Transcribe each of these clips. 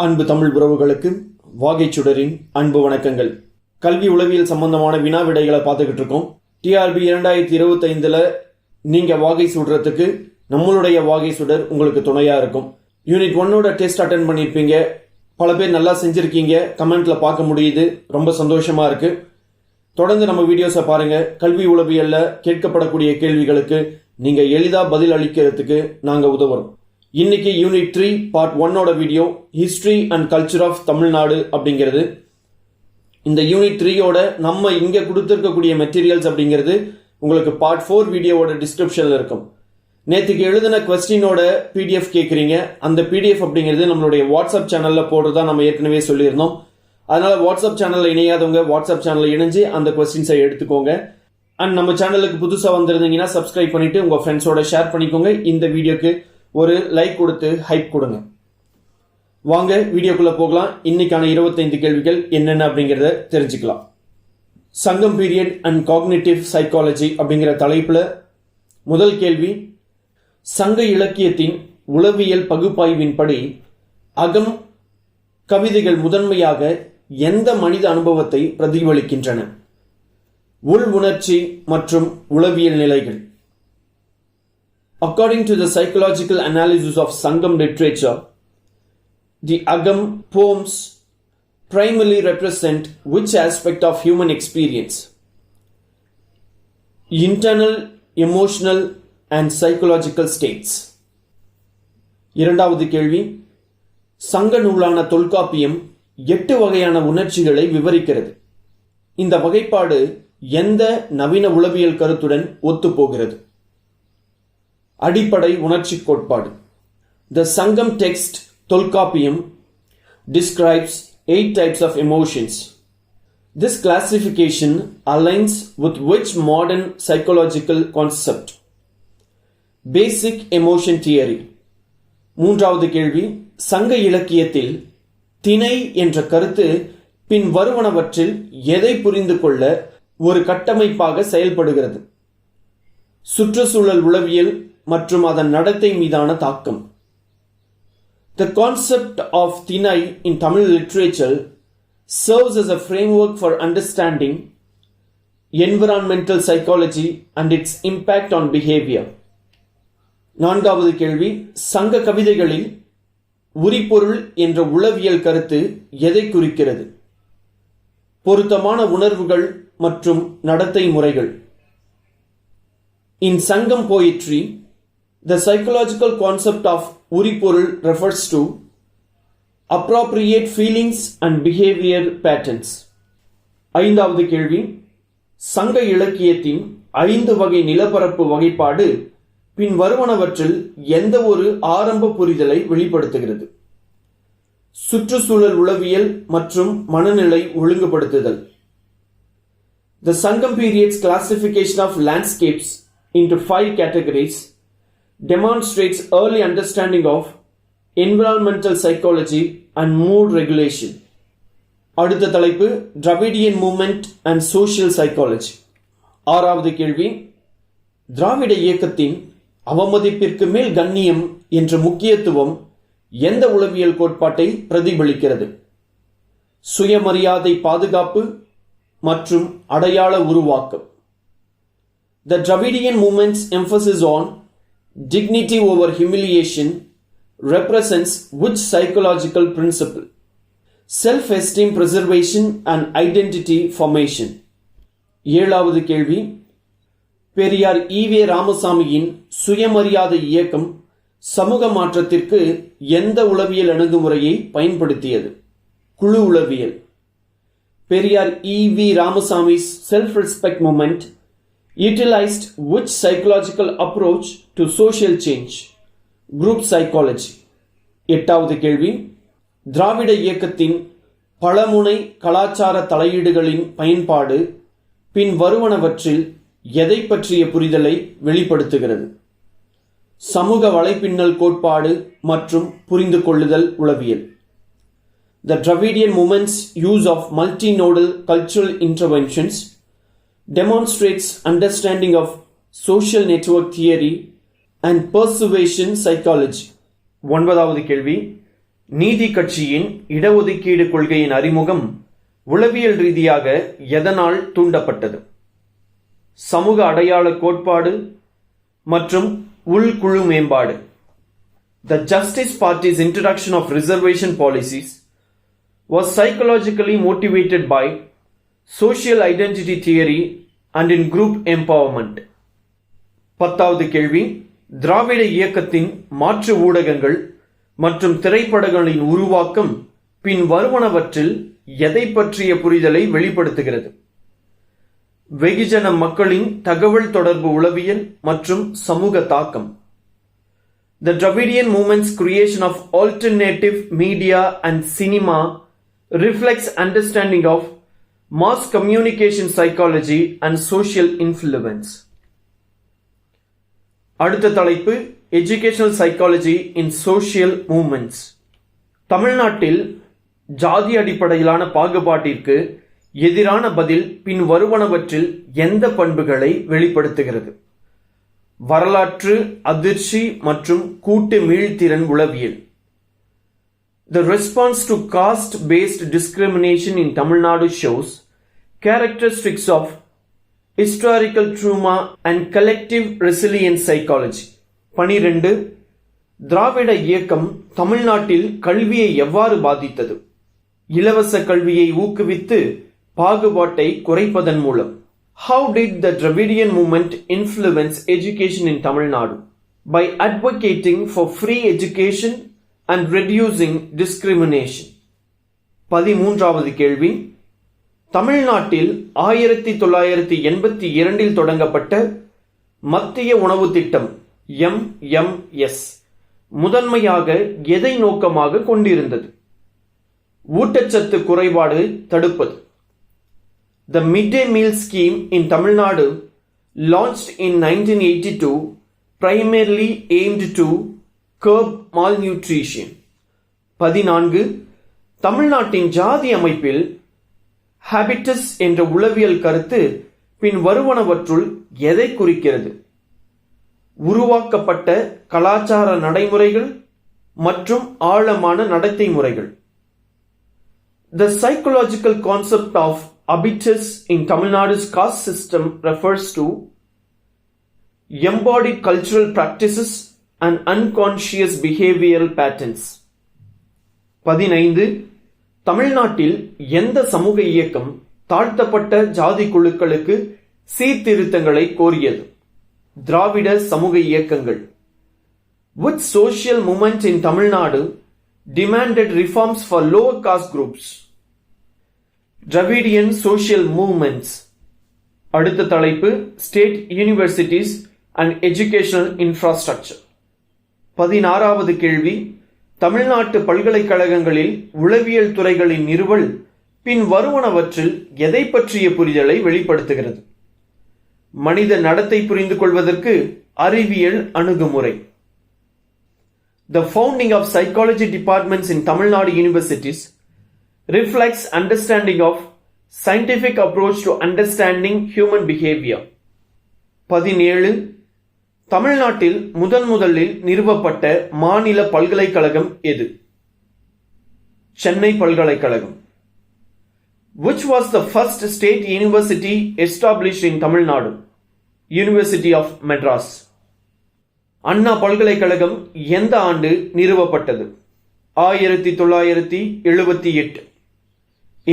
அன்பு தமிழ் உறவுகளுக்கு வாகைச்சுடரின் அன்பு வணக்கங்கள். கல்வி உளவியல் சம்பந்தமான வினா விடைகளை பார்த்துக்கிட்டு இருக்கோம். டிஆர்பி 2025 நீங்க வாகை சுடுறதுக்கு நம்மளுடைய வாகை சுடர் உங்களுக்கு துணையா இருக்கும். யூனிட் 1 டெஸ்ட் அட்டென்ட் பண்ணியிருப்பீங்க. பல பேர் நல்லா செஞ்சிருக்கீங்க, கமெண்ட்ல பார்க்க முடியுது. ரொம்ப சந்தோஷமா இருக்கு. தொடர்ந்து நம்ம வீடியோஸை பாருங்க. கல்வி உளவியல்ல கேட்கப்படக்கூடிய கேள்விகளுக்கு நீங்க எளிதா பதில் அளிக்கிறதுக்கு நாங்க உதவுறோம். இன்னைக்கு unit 3 part 1 video history and culture of Tamil Nadu அப்படிங்கிறது. இந்த யூனிட் 3 நம்ம இங்க கொடுத்துருக்கக்கூடிய மெட்டீரியல்ஸ் அப்படிங்கிறது உங்களுக்கு பார்ட் 4 வீடியோவோட டிஸ்கிரிப்ஷன்ல இருக்கும். நேற்றுக்கு எழுதின கொஸ்டினோட பிடிஎஃப் கேட்குறீங்க. அந்த பிடிஎஃப் அப்படிங்கிறது நம்மளுடைய வாட்ஸ்அப் சேனல்ல போடுறதா நம்ம ஏற்கனவே சொல்லியிருந்தோம். அதனால வாட்ஸ்அப் சேனல்ல இணையாதவங்க வாட்ஸ்அப் சேனல்ல இணைஞ்சு அந்த கொஸ்டின்ஸை எடுத்துக்கோங்க. அண்ட் நம்ம சேனலுக்கு புதுசாக வந்திருந்தீங்கன்னா சப்ஸ்கிரைப் பண்ணிட்டு உங்க ஃப்ரெண்ட்ஸோட ஷேர் பண்ணிக்கோங்க. இந்த வீடியோக்கு ஒரு லைக் கொடுத்து ஹைப் கொடுங்க. வாங்க வீடியோக்குள்ள போகலாம். இன்னைக்கான 25 கேள்விகள் என்னென்ன அப்படிங்கிறத தெரிஞ்சுக்கலாம். சங்கம் பீரியட் அண்ட் காக்னிட்டிவ் சைக்காலஜி அப்படிங்கிற தலைப்புல முதல் கேள்வி, சங்க இலக்கியத்தின் உளவியல் பகுப்பாய்வின்படி அகம் கவிதைகள் முதன்மையாக எந்த மனித அனுபவத்தை பிரதிபலிக்கின்றன? உள் உணர்ச்சி மற்றும் உளவியல் நிலைகள். According to the psychological analysis of Sangam literature, the Agam poems primarily represent which aspect of human experience? Internal, emotional and psychological states. இரண்டாவது கேள்வி, சங்க நூலான தொல்காப்பியம் 8 வகையான உணர்ச்சிகளை விவரிக்கிறது. இந்த வகைப்பாடு எந்த நவீன உளவியல் கருத்துடன் ஒத்துப்போகிறது? அடிப்படை உணர்ச்சி கோட்பாடு. The Sangam text Tolkappiyam describes 8 types of emotions. This classification aligns with which modern psychological concept? Basic emotion theory. மூன்றாவது கேள்வி, சங்க இலக்கியத்தில் திணை என்ற கருத்து பின் வருவனவற்றில் எதை புரிந்து கொள்ள ஒரு கட்டமைப்பாக செயல்படுகிறது? சுற்றுச்சூழல் உளவியல் மற்றும் அதன் நடத்தை மீதான தாக்கம். The concept of Thinai in Tamil literature serves as a framework for understanding environmental psychology and its impact on behavior. நான்காவது கேள்வி, சங்க கவிதைகளில் உரிபொருள் என்ற உளவியல் கருத்து எதை குறிக்கிறது? பொருத்தமான உணர்வுகள் மற்றும் நடத்தை முறைகள். In Sangam poetry, the psychological concept of Uripurul refers to appropriate feelings and behavior patterns. ஐந்தாவது கேள்வி, சங்க இலக்கியத்தின் 5 வகை நிலப்பரப்பு வகைப்பாடு பின் வருவனவற்றில் எந்த ஒரு ஆரம்ப புரிதலை வெளிப்படுத்துகிறது? சுற்றுச்சூழல் உளவியல் மற்றும் மனநிலை ஒழுங்குபடுத்துதல். The Sangam period's classification of landscapes into 5 categories demonstrates early understanding of environmental psychology and mood regulation. அடுத்த தலைப்பு, Dravidian movement and social psychology. ஆறாவது கேள்வி, திராவிட இயக்கத்தின் அவமதிப்பிற்கு மேல் கண்ணியம் என்ற முக்கியத்துவம் எந்த உளவியல் கோட்பாட்டை பிரதிபலிக்கிறது? சுயமரியாதை பாதுகாப்பு மற்றும் அடையாள உருவாக்கம். The Dravidian movement's emphasis on dignity over humiliation represents which psychological principle? Self-esteem preservation and identity formation. ஏழாவது கேள்வி, பெரியார் ஈவே ராமசாமியின் சுயமரியாதை இயக்கம் சமூக மாற்றத்திற்கு எந்த உளவியல் அணுகுமுறையை பயன்படுத்தியது? குழு உளவியல். பெரியார் ஈவி ராமசாமி's self-respect movement utilized which psychological approach to social change? Group psychology. எட்டாவது கேள்வி, திராவிட இயக்கத்தின் பலமுனை கலாச்சார தலையீடுகளின் பயன்பாடு பின் வருவனவற்றில் எதை பற்றிய புரிதலை வெளிப்படுத்துகிறது? சமூக வலைப்பின்னல் கோட்பாடு மற்றும் புரிந்து கொள்ளுதல் உளவியல். The Dravidian movement's use of multinodal cultural interventions demonstrates understanding of social network theory and persuasion psychology. ஒன்பதாவது கேள்வி, நீதி கட்சியின் இடஒதுக்கீடு கொள்கையின் அறிமுகம் உளவியல் ரீதியாக எதனால் தூண்டப்பட்டது? சமூக அடையாள கோட்பாடு மற்றும் உள்குழு மேம்பாடு. The Justice Party's introduction of reservation policies was psychologically motivated by social identity theory and in group empowerment. 10வது கேள்வி, திராவிட இயக்கத்தின் மாற்று ஊடகங்கள் மற்றும் திரைப்படங்களின் உருவாக்கம் பின் வருவனவற்றில் எதை பற்றிய புரிதலை வெளிப்படுத்துகிறது? வெகுஜன மக்களின் தகவல் தொடர்பு உளவியல் மற்றும் சமூக தாக்கம். The Dravidian movement's creation of alternative media and cinema reflects understanding of mass communication psychology and social influence. அடுத்த தலைப்பு, educational psychology in social movements. தமிழ்நாட்டில் ஜாதி அடிப்படையிலான பாகுபாட்டிற்கு எதிரான பதில் பின் வருவனவற்றில் எந்த பண்புகளை வெளிப்படுத்துகிறது? வரலாற்று அதிர்ச்சி மற்றும் கூட்டு மீள்திறன் உளவியல். The response to caste-based discrimination in Tamil Nadu shows characteristics of historical trauma and collective resilience psychology. 12. திராவிட இயக்கம் தமிழ்நாட்டில் கல்வியை எவ்வாறு பாதித்தது? இலவச கல்வியை ஊக்குவித்து பாகுபாட்டை குறைப்பதன் மூலம். How did the Dravidian movement influence education in Tamil Nadu? By advocating for free education and reducing discrimination. 13வது கேள்வி, தமிழ்நாட்டில் 1982 தொடங்கப்பட்ட மத்திய உணவு திட்டம் MMS முதன்மையாக எதை நோக்கமாக கொண்டிருந்தது? ஊட்டச்சத்து குறைபாடு தடுப்பது. The midday meal scheme in Tamil Nadu, launched in 1982, primarily aimed to curb malnutrition. 14. தமிழ்நாட்டின் ஜாதி அமைப்பில் ஹாபிட்டஸ் என்ற உளவியல் கருத்து பின் வருவனவற்றுள் எதை குறிக்கிறது? உருவாக்கப்பட்ட கலாச்சார நடைமுறைகள் மற்றும் ஆழமான நடத்தை முறைகள். The psychological concept of habitus in Tamil Nadu's caste system refers to embodied cultural practices and unconscious behavioral patterns. 15. தமிழ்நாட்டில் எந்த சமூக இயக்கம் தாழ்த்தப்பட்ட ஜாதி குழுக்களுக்கு சீர்திருத்தங்களை கோரியது? திராவிட சமூக இயக்கங்கள். Which social movement in Tamil Nadu demanded reforms for lower caste groups? Dravidian social movements. அடுத்த தலைப்பு, state universities and educational infrastructure. 16வது கேள்வி, தமிழ்நாட்டு பல்கலைக்கழகங்களில் உளவியல் துறைகளின் நிறுவல் பின் வருவனவற்றில் எதை பற்றிய புரிதலை வெளிப்படுத்துகிறது? மனித நடத்தை புரிந்து கொள்வதற்கு அறிவியல் அணுகுமுறை. The founding of psychology departments in Tamil Nadu universities reflects understanding of scientific approach to understanding human behavior. 17. தமிழ்நாட்டில் முதலில் நிறுவப்பட்ட மாநில பல்கலைக்கழகம் எது? சென்னை பல்கலைக்கழகம். Which was the first state university established in Tamil Nadu? University of Madras. அண்ணா பல்கலைக்கழகம் எந்த ஆண்டு நிறுவப்பட்டது? 1978.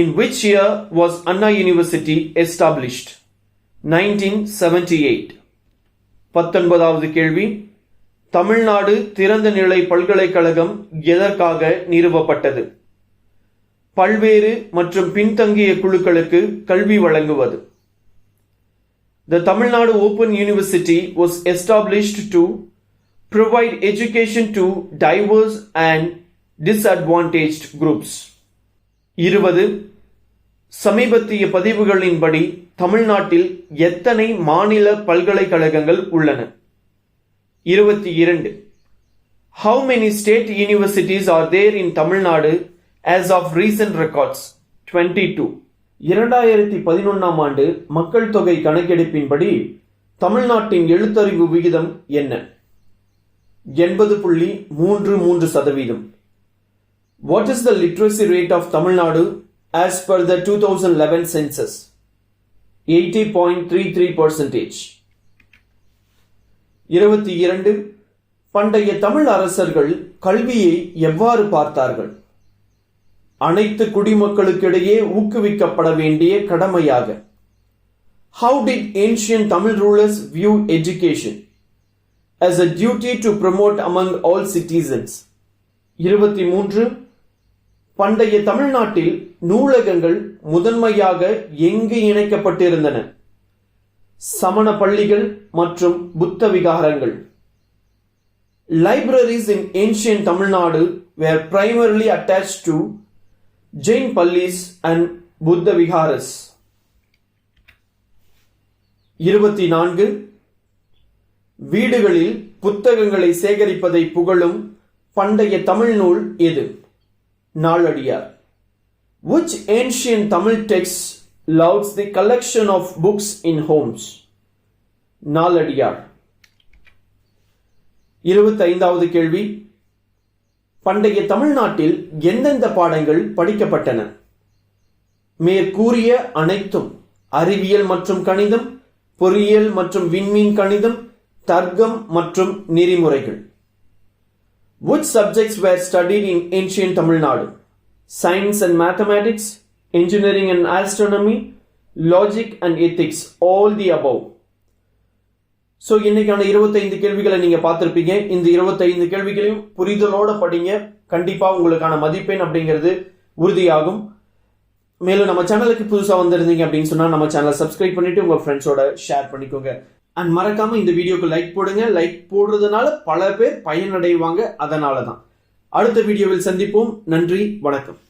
In which year was Anna University established? 1978. 19வது கேள்வி, தமிழ்நாடு திறந்த நிலை பல்கலைக்கழகம் எதற்காக நிறுவப்பட்டது? பல்வேறு மற்றும் பின்தங்கிய குழுக்களுக்கு கல்வி வழங்குவது. The Tamil Nadu Open University was established to provide education to diverse and disadvantaged groups. 20. சமீபத்திய பதிவுகளின்படி தமிழ்நாட்டில் எத்தனை மாநில பல்கலைக்கழகங்கள் உள்ளன? 22. How many state universities are there in Tamil Nadu as of recent records? 22. 2011 ஆண்டு மக்கள் தொகை கணக்கெடுப்பின்படி தமிழ்நாட்டின் எழுத்தறிவு விகிதம் என்ன? 80.33%. What is the literacy rate of Tamil Nadu as per the 2011 census? 80.33%. 22. பண்டைய தமிழ் அரசர்கள் கல்வியை எவ்வாறு பார்த்தார்கள்? அனைத்து குடிமக்களுக்கிடையே ஊக்குவிக்கப்பட வேண்டிய கடமையாக. How did ancient Tamil rulers view education? As a duty to promote among all citizens. 23. பண்டைய தமிழ்நாட்டில் நூலகங்கள் முதன்மையாக எங்கு இணைக்கப்பட்டிருந்தன? சமண பள்ளிகள் மற்றும் புத்த விகாரங்கள். Libraries in ancient Tamil Nadu were primarily attached to Jain Pallis and Buddha Viharas. 24. வீடுகளில் புத்தகங்களை சேகரிப்பதை புகழும் பண்டைய தமிழ் நூல் எது? Naladiyar. Which ancient Tamil text lauds the collection of books in homes? Naladiyar. 25வது கேள்வி. பண்டைய தமிழ்நாட்டில் எந்தெந்த பாடங்கள் படிக்கப்பட்டன? மேற்கூறிய அனைத்தும் அறிவியல் மற்றும் கணிதம், பொறியியல் மற்றும் விண்மீன் கணிதம், தர்க்கம் மற்றும் நெறிமுறைகள். Which subjects were studied in ancient Tamil Nadu? Science and mathematics, engineering and astronomy, logic and ethics, all the above. So இன்னைக்கான 25 கேள்விகளை நீங்க பார்த்திருப்பீங்க. இந்த 25 கேள்விகளையும் புரிதலோட படிங்க. கண்டிப்பா உங்களுக்கான மதிப்பெண் அப்படிங்கிறது உறுதியாகும். மேலும் நம்ம சேனலுக்கு புதுசா வந்திருந்தீங்க அப்படின்னு சொன்னா நம்ம சேனலை சப்ஸ்கிரைப் பண்ணிட்டு உங்க ஃப்ரெண்ட்ஸோட ஷேர் பண்ணிக்கோங்க. அண்ட் மறக்காம இந்த வீடியோக்கு லைக் போடுங்க. லைக் போடுறதுனால பல பேர் பயனடைவாங்க. அதனால தான். அடுத்த வீடியோவில் சந்திப்போம். நன்றி, வணக்கம்.